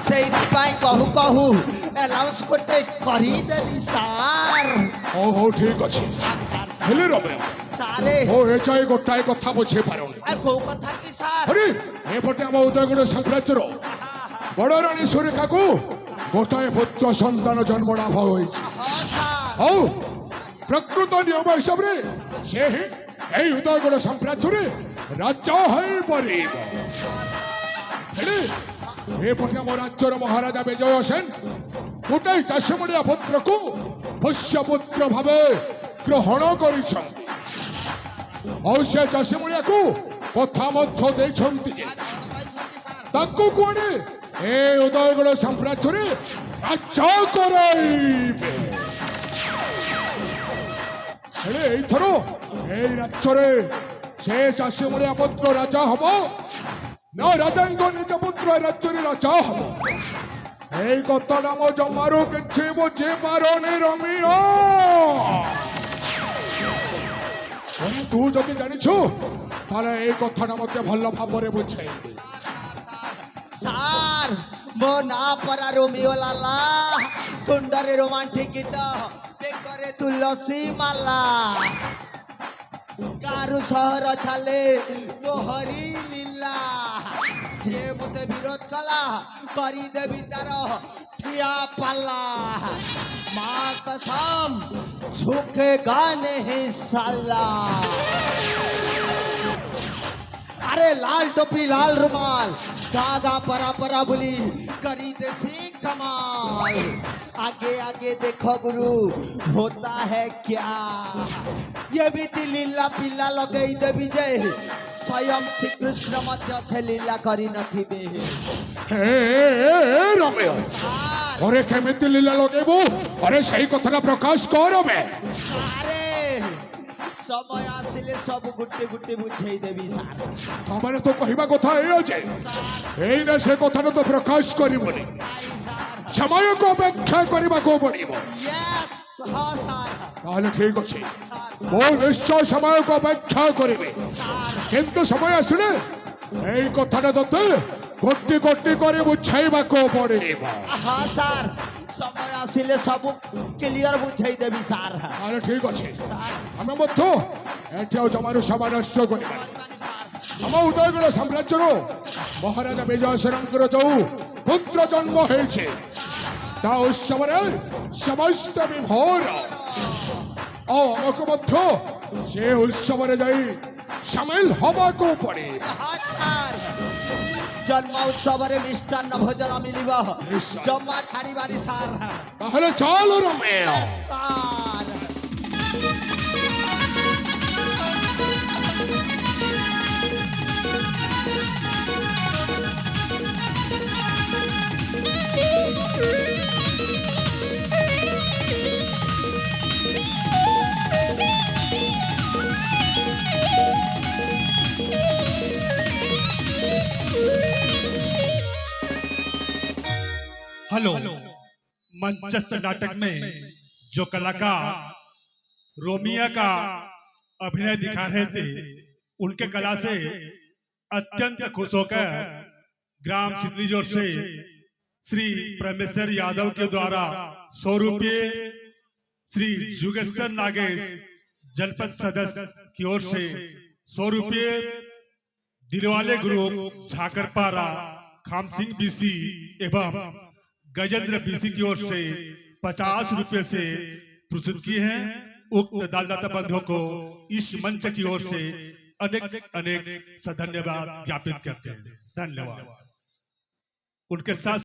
ସେଇଥିପାଇଁ କହୁ କହୁ ଆନାଉନ୍ସ ଗୋଟେ କରିଦେଲି ସାର୍। ହଉ ଠିକ ଅଛି ହେଲେ ରମେୟ ସାରେ ଓ ଏ ଯାଏ ଗୋଟାଏ କଥା ବୁଝେଇ ପାରୁନି। କୋଉ କଥା କି ସାର୍? ଆରେ ଏପଟେ ଆମ ଉଦୟଗଡ଼ ସାମ୍ରାଜ୍ୟର ବଡ଼ ରାଣୀ ସୁରେଖାକୁ ଗୋଟାଏ ପୁତ୍ର ସନ୍ତାନ ଜନ୍ମ ଲାଭ ହୋଇଛି। ହଁ ସାର୍। ହଉ ପ୍ରକୃତ ନିୟମ ହିସାବରେ ସେ ହିଁ এই ଉଦୟଗଡ଼ ସାମ୍ରାଜ୍ୟରେ ରାଜା ହୋଇପାରିବ। ହେଲେ ଏପଟେ ଆମ ରାଜ୍ୟର ମହାରାଜା ବିଜୟ ସେନ ଗୋଟାଏ ଚାଷମଣିଆ ପୁତ୍ରକୁ ପୋଷ୍ୟପୁତ୍ର ଭାବେ ଗ୍ରହଣ କରିଛନ୍ତି। ଆଉ ସେ ଚାଷମଣିଆକୁ କଥା ମଧ୍ୟ ଦେଇଛନ୍ତି ଯେ ତାକୁ କୁଆଡ଼େ ଏ ଉଦୟଗଡ଼ ସାମ୍ରାଜ୍ୟରେ ରାଜା କରାଇବେ। ହେଲେ ଏଇଥର এই ରାଜ୍ୟରେ ସେ ଚାଷମଣିଆ ପୁତ୍ର ରାଜା ହବ ନା ରାଜାଙ୍କ ନିଜ ପୁତ୍ର ରାଜ୍ୟରେ ରାଜା ହବ? এই কথাটা ମୋ ଜମାରୁ କିଛି ବୁଝି ପାରୁନି ରମିୟ। ତୁ ଯଦି ଜାଣିଛୁ ତାହେଲେ এই কথাটা ମତେ ଭଲ ଭାବରେ ବୁଝେଇ ଦେ। ସାର୍ ମୋ ନାଁ ପରା ରୋମିଓ ଲାଲା, ତୁଣ୍ଡରେ ରୋମାଣ୍ଟିକ ଗୀତ, ବେକରେ ତୁଳସୀ ମାଲା, ଗାଁରୁ ସହର ଚାଲେ ମୋହରି ଲୀଲା। ଯିଏ ମତେ ବିରୋଧ କଲା କରିଦେବି ତାର ଠିଆ ପାଲା। ମା कसम झुकेगा नहीं साला। अरे लाल टोपी लाल रुमाल गागा परा परा बुली करी देसी कमाल। आगे आगे देखो गुरु होता है क्या, ये भी लीला पिला लगई देवी जय स्वयं श्री कृष्ण मध्य से लीला करी नथिबे। ରମେୟ ଅରେ କେମିତି ଲୀଳା ଲଗେଇବୁ? ଅରେ ସେଇ କଥାଟା ପ୍ରକାଶ କର ବେ। सारे समय आसिले सब गुट्टे गुट्टे बुझेई देवी सार। ତମର ତ କହିବା କଥା ଏଇଆ ଯେ ଏଇନା ସେ କଥାଟା ତ ପ୍ରକାଶ କରିବନି, ସମୟକୁ ଅପେକ୍ଷା କରିବାକୁ ପଡ଼ିବ। यस हाँ सार। ତାହେଲେ ଠିକ ଅଛି ମୁଁ ନିଶ୍ଚୟ ସମୟକୁ ଅପେକ୍ଷା କରିବି, କିନ୍ତୁ ସମୟ ଆସିଲେ ଏଇ କଥାଟା ତତେ ଗୋଟି ଗୋଟି କରି ବୁଝେଇବାକୁ ପଡ଼ିବ। हाँ सार समय आसिले सब क्लियर बुझेई देवी सार। ତାହେଲେ ଠିକ ଅଛି ଆମେ ମଧ୍ୟ ଏଠି ଆଉ ଜମାରୁ ସମୟ ନଷ୍ଟ କରିବା। ଆମ ଉଦୟଗଡ଼ ସାମ୍ରାଜ୍ୟର ମହାରାଜା ବିଜୟ ସେନଙ୍କର ଯୋଉ ପୁତ୍ର ଜନ୍ମ ହେଇଛି ତା ଉତ୍ସବରେ ସମସ୍ତ ବିଭୋର ଆଉ ଆମକୁ ମଧ୍ୟ ସେ ଉତ୍ସବରେ ଯାଇ ସାମିଲ ହବାକୁ ପଡ଼ିବ। हाँ सार जन्म उत्सव मिष्टान्न भोजन मिलिब जमा छाड़बारी सार। ତାହେଲେ ଚାଲ ରମେୟ। सार हेलो मंचस्थ नाटक में जो कलाकार रोमिया का अभिनय दिखा रहे थे उनके कला से अत्यंत खुश होकर ग्राम सिद्धलीजोर से श्री परमेश्वर यादव के द्वारा 100 रुपये, श्री जुगेश्वर नागेश जनपद सदस्य की ओर से 100 रुपये, दिलवाले ग्रुप झाकरपारा खाम सिंह बीसी एवं गजेंद्र बीसी की ओर से 50 रुपये से प्रस्तुत किए हैं। उक्त दानदाता बंधुओं को इस मंच की ओर से अनेक अनेक धन्यवाद ज्ञापित करते हैं। धन्यवाद। उनके साथ